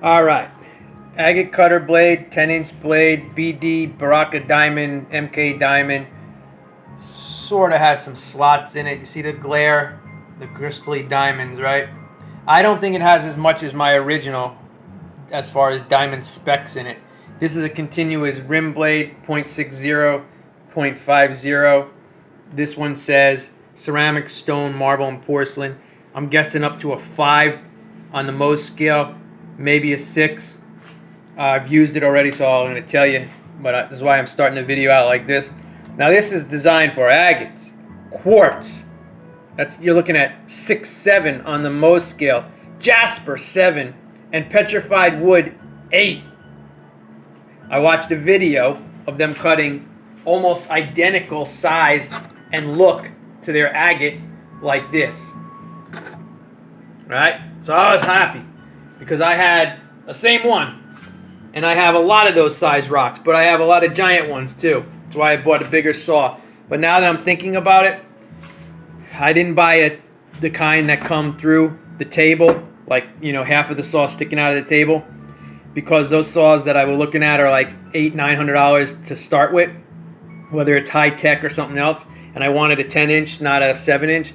All right. Agate cutter blade, 10-inch blade, BD, Baraka diamond, MK diamond. Sort of has some slots in it. You see the glare, the crystally diamonds, right? I don't think it has as much as my original as far as diamond specs in it. This is a continuous rim blade, 0.60, 0.50. This one says ceramic, stone, marble, and porcelain. I'm guessing up to a 5 on the Mohs scale, maybe a 6. I've used it already, so I'm going to tell you, but this is why I'm starting the video out like this. Now this is designed for agates, quartz. You're looking at 6, 7 on the Mohs scale, Jasper 7, and petrified wood 8. I watched a video of them cutting almost identical size and look to their agate like this. Right? So I was happy because I had the same one. And I have a lot of those size rocks, but I have a lot of giant ones too. That's why I bought a bigger saw. But now that I'm thinking about it, I didn't buy the kind that come through the table, like, you know, half of the saw sticking out of the table, because those saws that I was looking at are like $800-900 to start with, whether it's high tech or something else. And I wanted a 10-inch, not a 7-inch.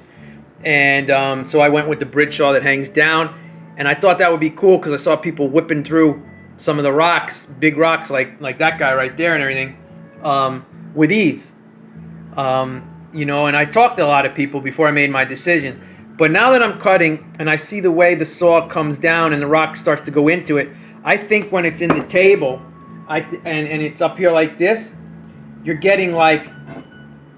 And so I went with the bridge saw that hangs down. And I thought that would be cool because I saw people whipping through some of the rocks, big rocks like that guy right there and everything, with ease. You know, and I talked to a lot of people before I made my decision. But now that I'm cutting and I see the way the saw comes down and the rock starts to go into it, I think when it's in the table, and it's up here like this, you're getting like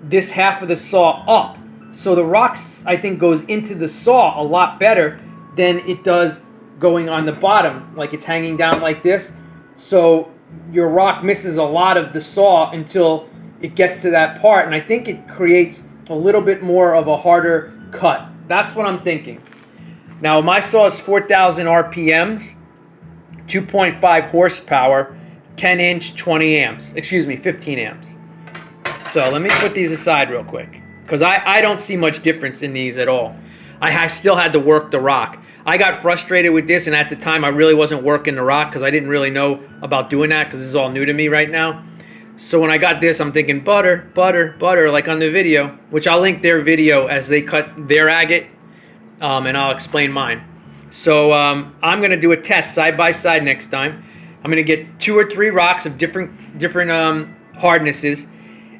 this half of the saw up. So the rocks, I think, goes into the saw a lot better than it does going on the bottom, like it's hanging down like this. So your rock misses a lot of the saw until it gets to that part, and I think it creates a little bit more of a harder cut. That's what I'm thinking. Now my saw is 4,000 RPMs, 2.5 horsepower, 10-inch, 20 amps. Excuse me, 15 amps. So let me put these aside real quick, because I don't see much difference in these at all. I still had to work the rock. I got frustrated with this, and at the time I really wasn't working the rock because I didn't really know about doing that because this is all new to me right now. So when I got this, I'm thinking butter, butter, butter, like on the video, which I'll link their video as they cut their agate, and I'll explain mine. So I'm going to do a test side by side next time. I'm going to get 2 or 3 rocks of different hardnesses,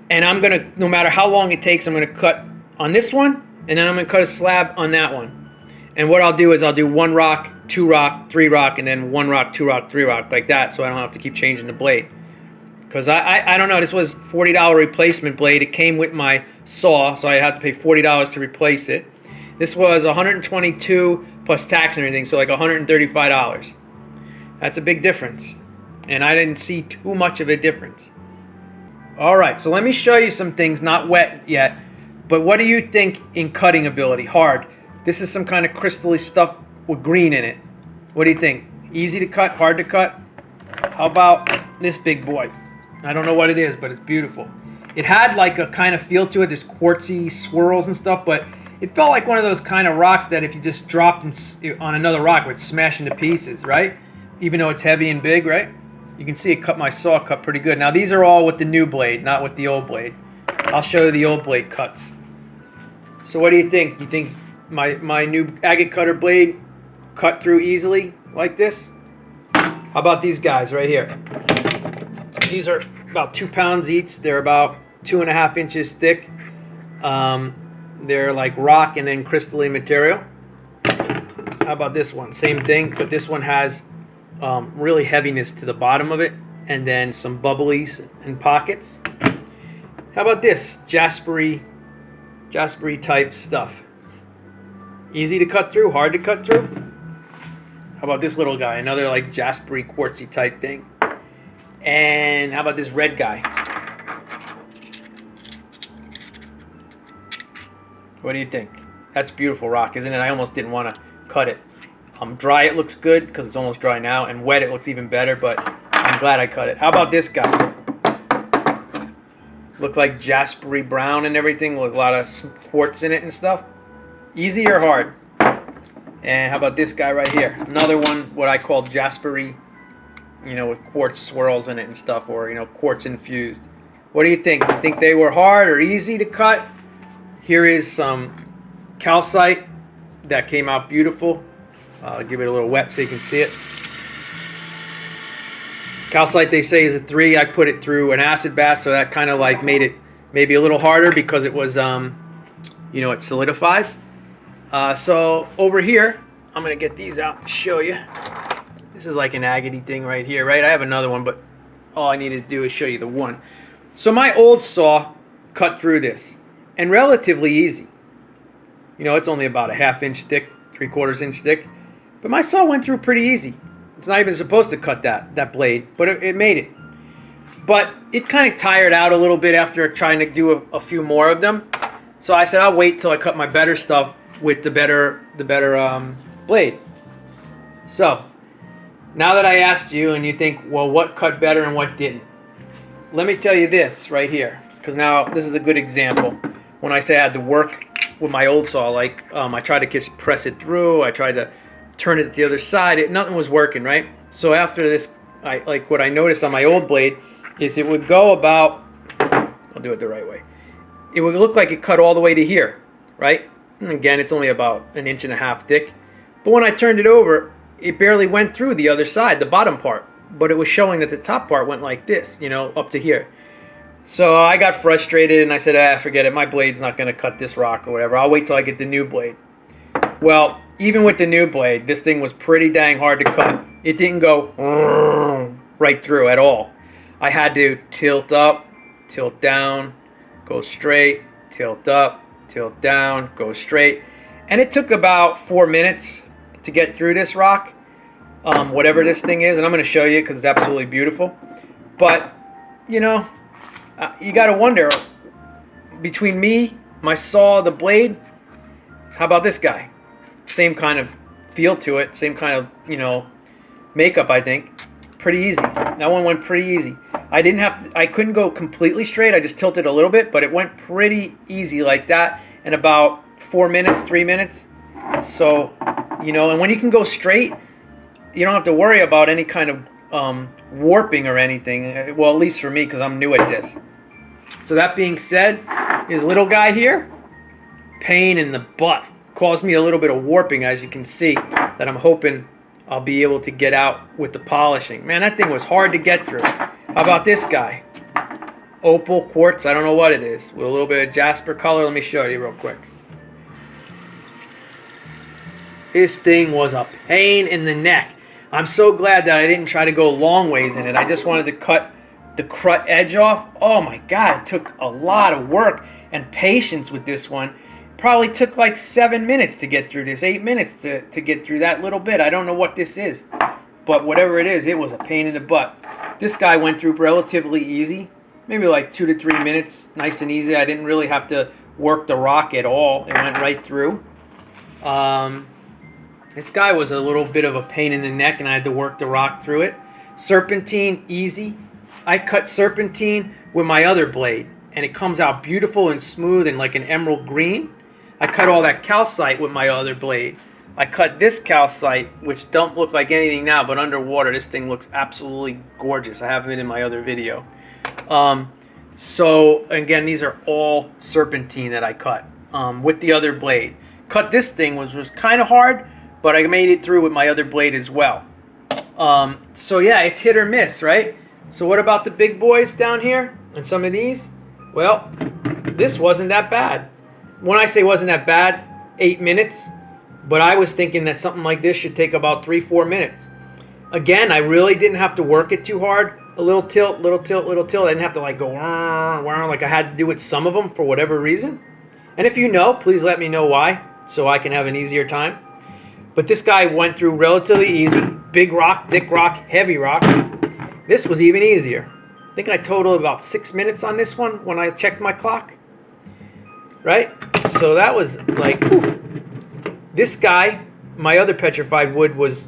and I'm going to, no matter how long it takes, I'm going to cut on this one, and then I'm going to cut a slab on that one. And what I'll do is I'll do 1 rock, 2 rock, 3 rock, and then 1 rock, 2 rock, 3 rock, like that, so I don't have to keep changing the blade. Because I don't know, this was $40 replacement blade. It came with my saw, so I had to pay $40 to replace it. This was $122 plus tax and everything, so like $135. That's a big difference. And I didn't see too much of a difference. All right, so let me show you some things, not wet yet, but what do you think in cutting ability? Hard. This is some kind of crystally stuff with green in it. What do you think? Easy to cut, hard to cut? How about this big boy? I don't know what it is, but it's beautiful. It had like a kind of feel to it, this quartzy swirls and stuff, but it felt like one of those kind of rocks that if you just dropped on another rock, it would smash into pieces, right? Even though it's heavy and big, right? You can see it cut my saw cut pretty good. Now these are all with the new blade, not with the old blade. I'll show you the old blade cuts. So what do you think? You think my new agate cutter blade cut through easily like this? How about these guys right here? These are about 2 pounds each. They're about 2.5 inches thick. They're like rock and then crystalline material. How about this one? Same thing, but this one has really heaviness to the bottom of it, and then some bubblies and pockets. How about this? Jaspery type stuff. Easy to cut through, hard to cut through. How about this little guy? Another like Jaspery quartzy type thing. And how about this red guy? What do you think? That's beautiful rock, isn't it? I almost didn't want to cut it. Dry it looks good because it's almost dry now, and wet it looks even better, but I'm glad I cut it. How about this guy? Looked like Jaspery brown and everything, with a lot of quartz in it and stuff. Easy or hard? And how about this guy right here? Another one, what I call Jasper-y, you know, with quartz swirls in it and stuff, or, you know, quartz infused. What do you think? You think they were hard or easy to cut? Here is some calcite that came out beautiful. I'll give it a little wet so you can see it. Calcite, they say, is a 3. I put it through an acid bath, so that kind of like made it maybe a little harder because it was, you know, it solidifies. So over here, I'm going to get these out to show you. This is like an agate thing right here, right? I have another one, but all I needed to do is show you the one. So my old saw cut through this, and relatively easy. You know, it's only about a 1/2 inch thick, 3/4 inch thick. But my saw went through pretty easy. It's not even supposed to cut that blade, but it made it. But it kind of tired out a little bit after trying to do a few more of them. So I said I'll wait till I cut my better stuff with the better blade. So now that I asked you and you think, well, what cut better and what didn't? Let me tell you this right here, because now this is a good example. When I say I had to work with my old saw, like I tried to just press it through, I tried to turn it to the other side, nothing was working, right? So after this, what I noticed on my old blade is it would go about, I'll do it the right way. It would look like it cut all the way to here, right? And again, it's only about 1.5 inches thick. But when I turned it over, it barely went through the other side, the bottom part. But it was showing that the top part went like this, you know, up to here. So I got frustrated and I said, forget it. My blade's not going to cut this rock or whatever. I'll wait till I get the new blade. Well, even with the new blade, this thing was pretty dang hard to cut. It didn't go right through at all. I had to tilt up, tilt down, go straight, tilt up, tilt down, go straight. And it took about 4 minutes to get through this rock, whatever this thing is. And I'm going to show you because it's absolutely beautiful. But, you know, you got to wonder, between me, my saw, the blade, how about this guy? Same kind of feel to it, same kind of, you know, makeup, I think. Pretty easy. That one went pretty easy. I couldn't go completely straight. I just tilted a little bit, but it went pretty easy like that in about 4 minutes, 3 minutes. So, you know, and when you can go straight, you don't have to worry about any kind of warping or anything. Well, at least for me, because I'm new at this. So that being said, this little guy here, pain in the butt. Caused me a little bit of warping, as you can see, that I'm hoping I'll be able to get out with the polishing. Man, that thing was hard to get through. How about this guy? Opal Quartz, I don't know what it is, with a little bit of Jasper color. Let me show you real quick. This thing was a pain in the neck. I'm so glad that I didn't try to go long ways in it. I just wanted to cut the crut edge off. Oh my God, it took a lot of work and patience with this one. Probably took like 7 minutes to get through this, 8 minutes to get through that little bit. I don't know what this is, but whatever it is, it was a pain in the butt. This guy went through relatively easy, maybe like 2 to 3 minutes, nice and easy. I didn't really have to work the rock at all. It went right through. This guy was a little bit of a pain in the neck, and I had to work the rock through it. Serpentine, easy. I cut serpentine with my other blade, and it comes out beautiful and smooth and like an emerald green. I cut all that calcite with my other blade. I cut this calcite, which don't look like anything now, but underwater, this thing looks absolutely gorgeous. I have it in my other video. So, again, these are all serpentine that I cut with the other blade. Cut this thing was kind of hard, but I made it through with my other blade as well. So, yeah, it's hit or miss, right? So what about the big boys down here and some of these? Well, this wasn't that bad. When I say wasn't that bad, 8 minutes, but I was thinking that something like this should take about 3-4 minutes. Again, I really didn't have to work it too hard. A little tilt, little tilt, little tilt. I didn't have to like go like I had to do with some of them for whatever reason. And if you know, please let me know why, so I can have an easier time. But this guy went through relatively easy. Big rock, thick rock, heavy rock. This was even easier. I think I totaled about 6 minutes on this one when I checked my clock. Right? So that was like, whew. This guy, my other petrified wood, was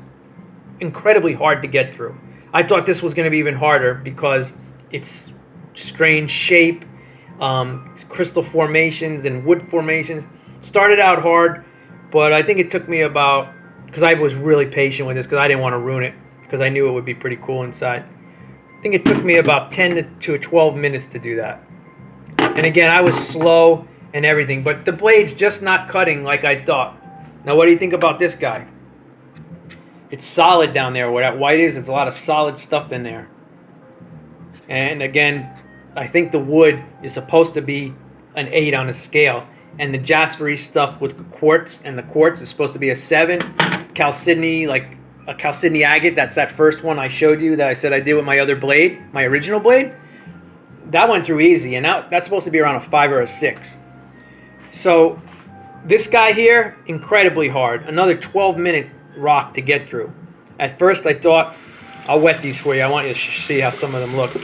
incredibly hard to get through. I thought this was going to be even harder because it's strange shape, crystal formations and wood formations. Started out hard, but I think it took me about because I was really patient with this because I didn't want to ruin it because I knew it would be pretty cool inside. I think it took me about 10 to 12 minutes to do that. And again, I was slow and everything, but the blade's just not cutting like I thought. Now, what do you think about this guy? It's solid down there. Where that white is, it's a lot of solid stuff in there. And again, I think the wood is supposed to be an 8 on a scale. And the Jasper-y stuff with the quartz, and the quartz is supposed to be a 7. Calcite, like a Calcite agate, that's that first one I showed you that I said I did with my other blade, my original blade. That went through easy, and now that's supposed to be around a 5 or a 6. So this guy here, incredibly hard. Another 12-minute rock to get through. At first I thought, I'll wet these for you. I want you to see how some of them look.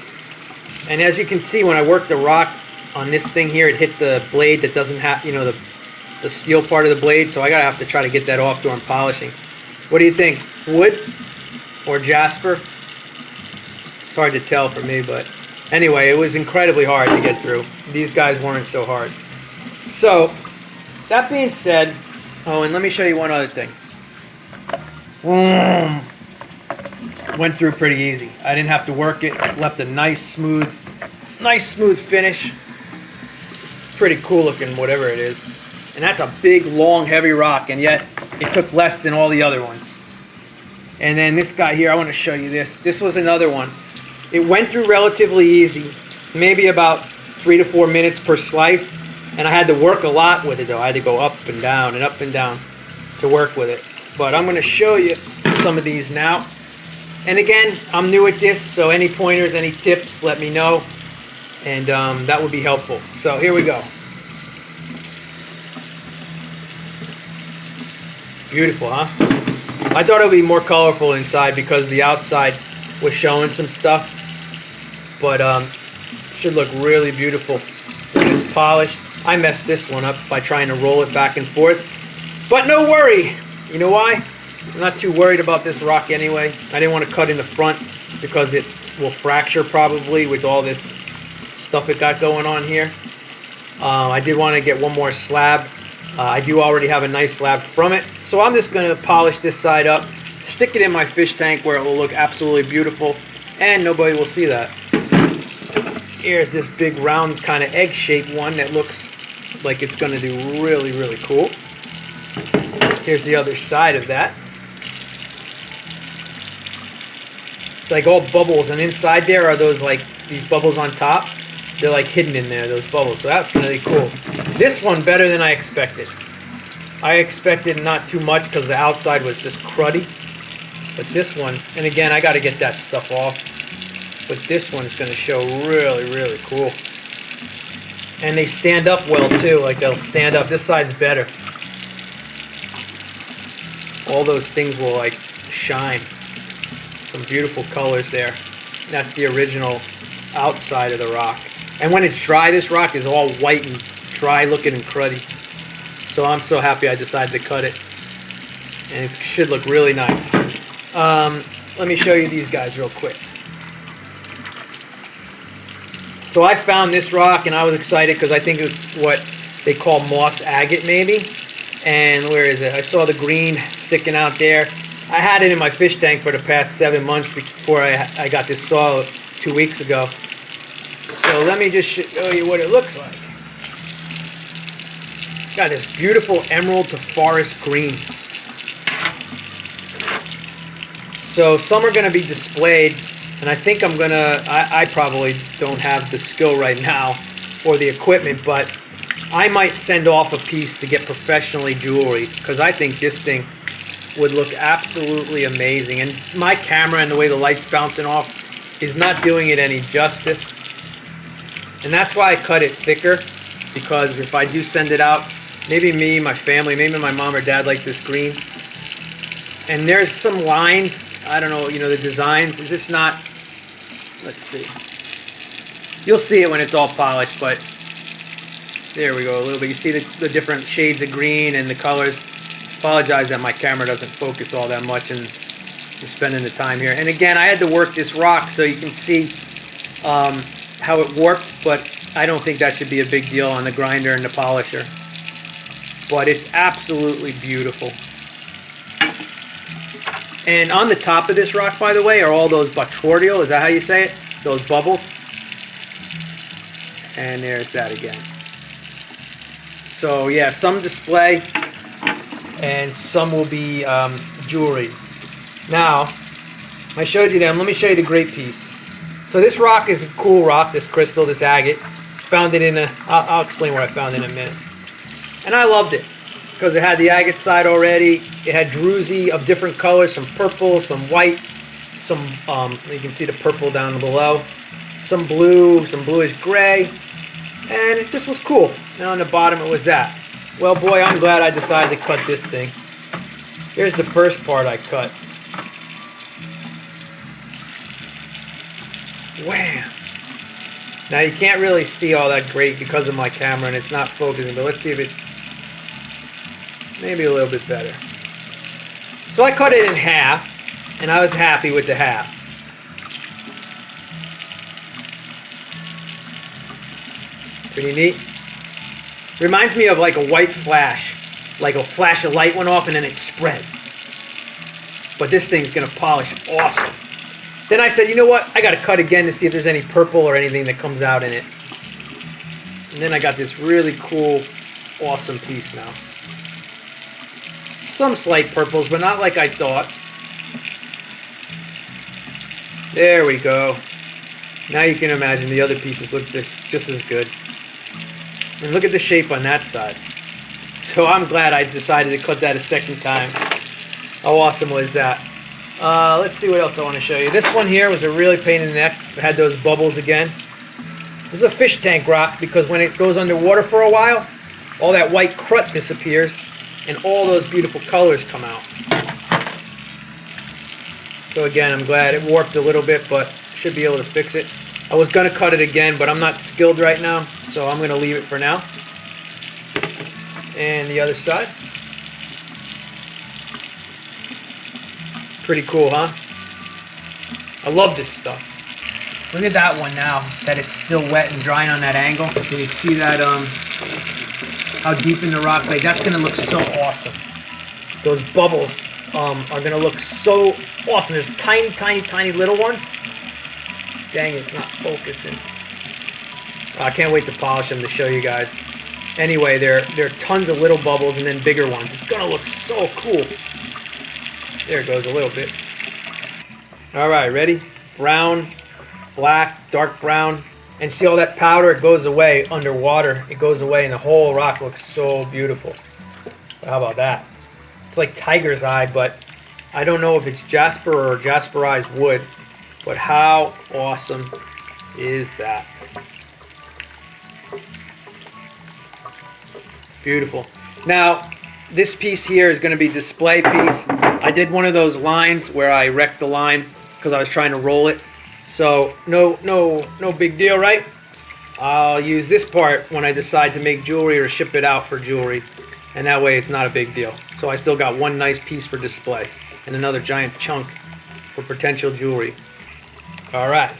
And as you can see, when I worked the rock on this thing here, it hit the blade that doesn't have, you know, the steel part of the blade, so I gotta have to try to get that off during polishing. What do you think? Wood or Jasper? It's hard to tell for me, but anyway, it was incredibly hard to get through. These guys weren't so hard. So, that being said, oh, and let me show you one other thing. Went through pretty easy. I didn't have to work it. Left a nice smooth finish. Pretty cool looking, whatever it is. And that's a big, long, heavy rock, and yet it took less than all the other ones. And then this guy here, I want to show you this. This was another one. It went through relatively easy, maybe about 3 to 4 minutes per slice. And I had to work a lot with it, though. I had to go up and down to work with it. But I'm going to show you some of these now. And again, I'm new at this, so any pointers, any tips, let me know. And that would be helpful. So here we go. Beautiful, huh? I thought it would be more colorful inside because the outside was showing some stuff. But should look really beautiful when it's polished. I messed this one up by trying to roll it back and forth. But no worry. You know why? I'm not too worried about this rock anyway. I didn't want to cut in the front because it will fracture probably with all this stuff it got going on here. I did want to get one more slab. I do already have a nice slab from it. So I'm just going to polish this side up, stick it in my fish tank where it will look absolutely beautiful, and nobody will see that. Here's this big round kind of egg-shaped one that looks like it's going to do really, really cool. Here's the other side of that. It's like all bubbles, and inside there are those like these bubbles on top. They're like hidden in there, those bubbles. So that's really cool. This one better than I expected. I expected not too much because the outside was just cruddy. But this one, and again, I got to get that stuff off. But this one's going to show really, really cool. And they stand up well too. Like they'll stand up. This side's better. All those things will like shine. Some beautiful colors there. That's the original outside of the rock. And when it's dry, this rock is all white and dry looking and cruddy. So I'm so happy I decided to cut it. And it should look really nice. Let me show you these guys real quick. So I found this rock and I was excited because I think it's what they call moss agate maybe. And where is it? I saw the green sticking out there. I had it in my fish tank for the past 7 months before I got this saw 2 weeks ago. So let me just show you what it looks like. Got this beautiful emerald to forest green. So some are going to be displayed, and I think I'm going to, I probably don't have the skill right now or the equipment, but I might send off a piece to get professionally jewelry because I think this thing would look absolutely amazing. And my camera and the way the light's bouncing off is not doing it any justice. And that's why I cut it thicker, because if I do send it out, maybe me, my family, maybe my mom or dad like this green. And there's some lines, I don't know, you know, the designs, it's just not, let's see. You'll see it when it's all polished, but there we go, a little bit. You see the different shades of green and the colors. Apologize that my camera doesn't focus all that much and I'm spending the time here. And again, I had to work this rock so you can see how it warped, but I don't think that should be a big deal on the grinder and the polisher. But it's absolutely beautiful. And on the top of this rock, by the way, are all those botryoidal, is that how you say it? Those bubbles. And there's that again. So yeah, some display and some will be jewelry. Now, I showed you them. Let me show you the great piece. So this rock is a cool rock, this crystal, this agate. Found it in a, I'll explain where I found it in a minute. And I loved it because it had the agate side already. It had druzy of different colors, some purple, some white, some, you can see the purple down below, some bluish gray, and it just was cool. Now on the bottom it was that. Well, boy, I'm glad I decided to cut this thing. Here's the first part I cut. Wham! Now you can't really see all that great because of my camera and it's not focusing, but let's see if it, maybe a little bit better. So I cut it in half, and I was happy with the half. Pretty neat. Reminds me of like a white flash. Like a flash of light went off and then it spread. But this thing's gonna polish awesome. Then I said, you know what? I gotta cut again to see if there's any purple or anything that comes out in it. And then I got this really cool, awesome piece now. Some slight purples, but not like I thought. There we go. Now you can imagine the other pieces look just as good. And look at the shape on that side. So I'm glad I decided to cut that a second time. How awesome was that? Let's see what else I want to show you. This one here was a really pain in the neck. It had those bubbles again. This is a fish tank rock because when it goes underwater for a while, all that white crud disappears and all those beautiful colors come out. So again, I'm glad it warped a little bit, but should be able to fix it. I was going to cut it again, but I'm not skilled right now, so I'm going to leave it for now. And the other side. Pretty cool, huh? I love this stuff. Look at that one now, that it's still wet and drying on that angle. Can you see that, how deep in the rock plate? That's going to look so awesome. Those bubbles are going to look so awesome. There's tiny, tiny, tiny little ones. Dang, it's not focusing. I can't wait to polish them to show you guys. Anyway, there are tons of little bubbles and then bigger ones. It's going to look so cool. There it goes a little bit. All right, ready? Brown, black, dark brown. And see all that powder? It goes away underwater. It goes away and the whole rock looks so beautiful. How about that? It's like tiger's eye, but I don't know if it's Jasper or Jasperized wood. But how awesome is that? Beautiful. Now, this piece here is going to be display piece. I did one of those lines where I wrecked the line because I was trying to roll it. So no big deal, right? I'll use this part when I decide to make jewelry or ship it out for jewelry. And that way it's not a big deal. So I still got one nice piece for display and another giant chunk for potential jewelry. All right.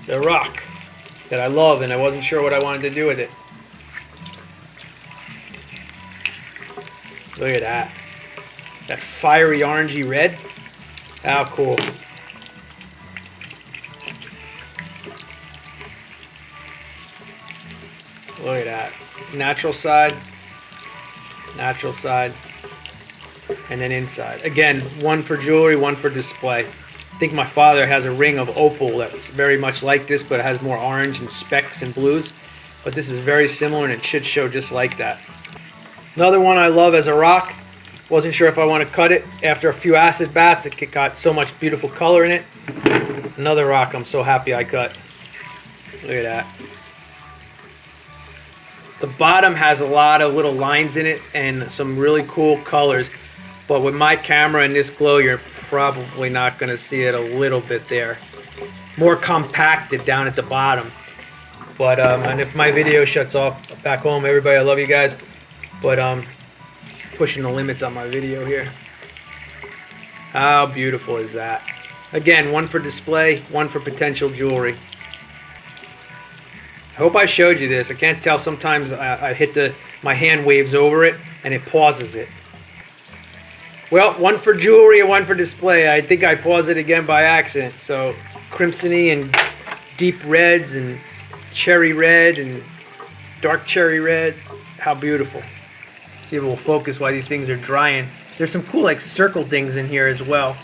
The rock that I love and I wasn't sure what I wanted to do with it. Look at that. That fiery orangey red. How cool. Look at that. Natural side, and then inside. Again, one for jewelry, one for display. I think my father has a ring of opal that's very much like this, but it has more orange and specks and blues. But this is very similar, and it should show just like that. Another one I love as a rock. Wasn't sure if I want to cut it. After a few acid baths, it got so much beautiful color in it. Another rock I'm so happy I cut. Look at that. The bottom has a lot of little lines in it and some really cool colors. But with my camera and this glow, you're probably not going to see it a little bit there. More compacted down at the bottom. But and if my video shuts off back home, everybody, I love you guys. But pushing the limits on my video here. How beautiful is that? Again, one for display, one for potential jewelry. I hope I showed you this. I can't tell. Sometimes I hit my hand waves over it and it pauses it. Well, one for jewelry and one for display. I think I paused it again by accident. So crimsony and deep reds and cherry red and dark cherry red. How beautiful. See if it will focus while these things are drying. There's some cool like circle things in here as well.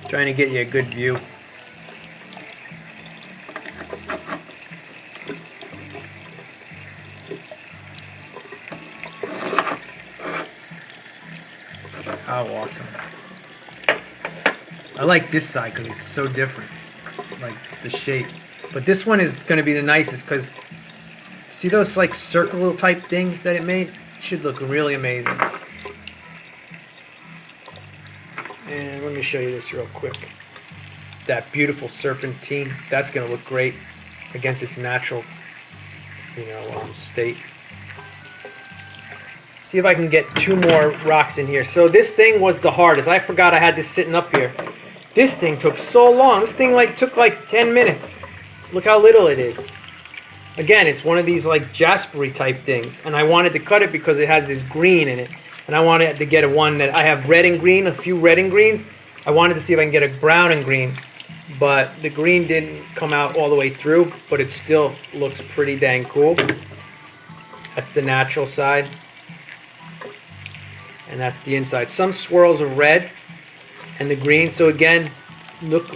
Trying to get you a good view. How awesome. I like this side because it's so different. Like the shape. But this one is going to be the nicest because see those like circle type things that it made? It should look really amazing. And let me show you this real quick. That beautiful serpentine. That's going to look great against its natural, state. See if I can get 2 more rocks in here. So this thing was the hardest. I forgot I had this sitting up here. This thing took so long. This thing took like 10 minutes. Look how little it is. Again, it's one of these like Jaspery type things. And I wanted to cut it because it had this green in it. And I wanted to get one that I have red and green, a few red and greens. I wanted to see if I can get a brown and green. But the green didn't come out all the way through. But it still looks pretty dang cool. That's the natural side. And that's the inside. Some swirls of red and the green. So again, look,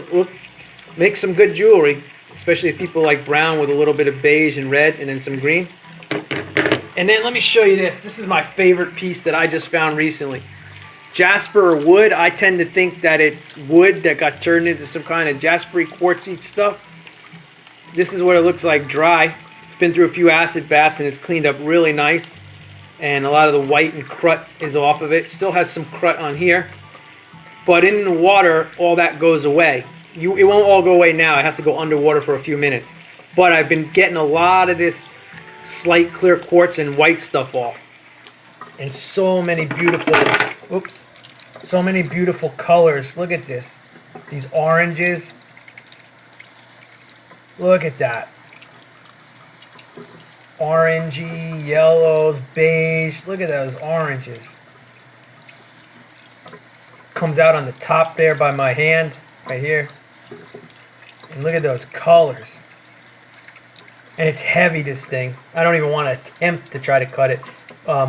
make some good jewelry, especially if people like brown with a little bit of beige and red and then some green. And then let me show you this. This is my favorite piece that I just found recently. Jasper or wood. I tend to think that it's wood that got turned into some kind of Jaspery quartzite stuff. This is what it looks like dry. It's been through a few acid baths and it's cleaned up really nice. And a lot of the white and crut is off of it. Still has some crut on here. But in the water, all that goes away. It won't all go away now. It has to go underwater for a few minutes. But I've been getting a lot of this slight clear quartz and white stuff off. And so many beautiful, so many beautiful colors. Look at this. These oranges. Look at that. Orangey, yellows, beige. Look at those oranges. Comes out on the top there by my hand, right here. And look at those colors. And it's heavy, this thing. I don't even want to attempt to try to cut it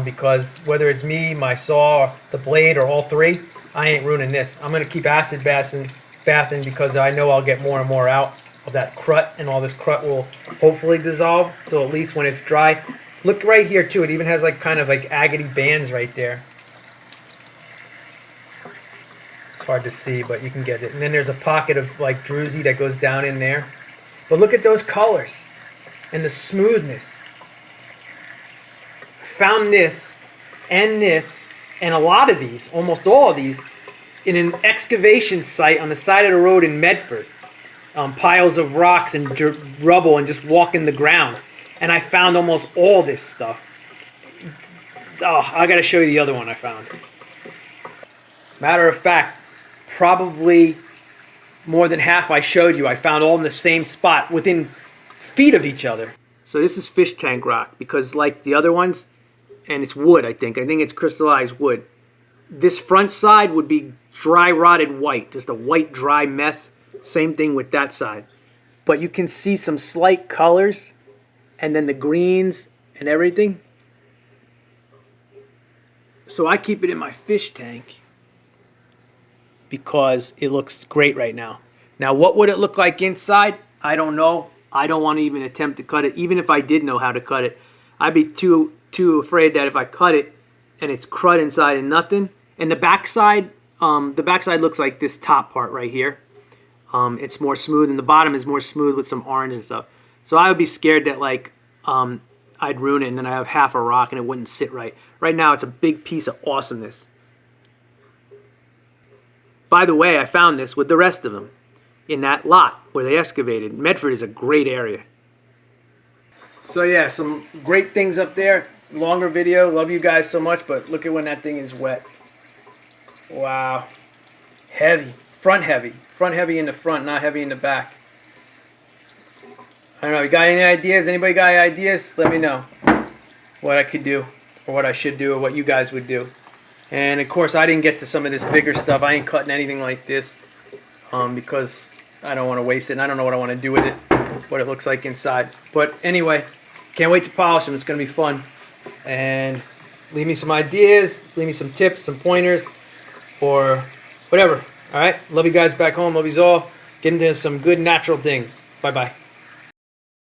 because whether it's me, my saw, the blade, or all three, I ain't ruining this. I'm going to keep acid bathing because I know I'll get more and more out of that crut, and all this crut will hopefully dissolve. So at least when it's dry, look right here too. It even has like kind of like agate bands right there. It's hard to see, but you can get it. And then there's a pocket of like druzy that goes down in there. But look at those colors and the smoothness. Found this and a lot of these, almost all of these, in an excavation site on the side of the road in Medford. Piles of rocks and rubble and just walking the ground. And I found almost all this stuff. Oh, I got to show you the other one I found. Matter of fact, probably more than half I showed you, I found all in the same spot within feet of each other. So this is fish tank rock because like the other ones, and it's wood, I think it's crystallized wood. This front side would be dry rotted white, just a white dry mess. Same thing with that side. But you can see some slight colors and then the greens and everything. So I keep it in my fish tank because it looks great right now. Now what would it look like inside? I don't know. I don't want to even attempt to cut it. Even if I did know how to cut it, I'd be too afraid that if I cut it and it's crud inside and nothing. And the backside looks like this top part right here. It's more smooth, and the bottom is more smooth with some orange and stuff. So I would be scared that I'd ruin it, and then I have half a rock and it wouldn't sit right. Right now, it's a big piece of awesomeness. By the way, I found this with the rest of them in that lot where they excavated. Medford is a great area. So yeah, some great things up there. Longer video. Love you guys so much, but look at when that thing is wet. Wow. Heavy. Front heavy. Front heavy in the front, not heavy in the back. I don't know. You got any ideas? Anybody got any ideas? Let me know what I could do. or what I should do, or what you guys would do. And of course, I didn't get to some of this bigger stuff. I ain't cutting anything like this because I don't want to waste it, and I don't know what I want to do with it, what it looks like inside. But anyway, can't wait to polish them. It's going to be fun. And leave me some ideas, leave me some tips, some pointers, or whatever. All right? Love you guys back home. Love you all. Get into some good natural things. Bye-bye.